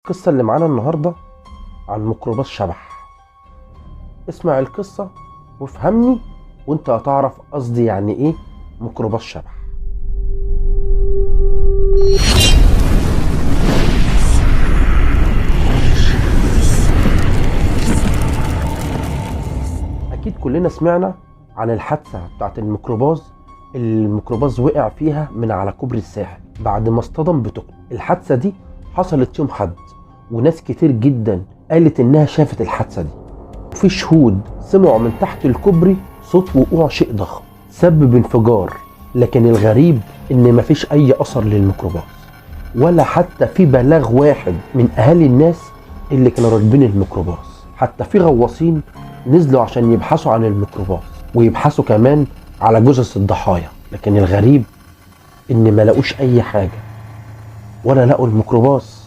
القصة اللي معانا النهاردة عن ميكروباص شبح. اسمع القصة وافهمني وانت هتعرف قصدي يعني ايه ميكروباص شبح. اكيد كلنا سمعنا عن الحادثة بتاعت الميكروباص اللي الميكروباص وقع فيها من على كوبري الساحل بعد ما اصطدم بتقل. الحادثة دي حصلت يوم حد، وناس كتير جدا قالت انها شافت الحادثة دي، وفي شهود سمعوا من تحت الكوبري صوت وقوع شيء ضخم سبب انفجار. لكن الغريب ان مفيش اي اثر للميكروباص، ولا حتى في بلاغ واحد من اهالي الناس اللي كانوا راكبين الميكروباص. حتى في غواصين نزلوا عشان يبحثوا عن الميكروباص ويبحثوا كمان على جثث الضحايا، لكن الغريب ان ما لقوش اي حاجة، ولا لقوا الميكروباص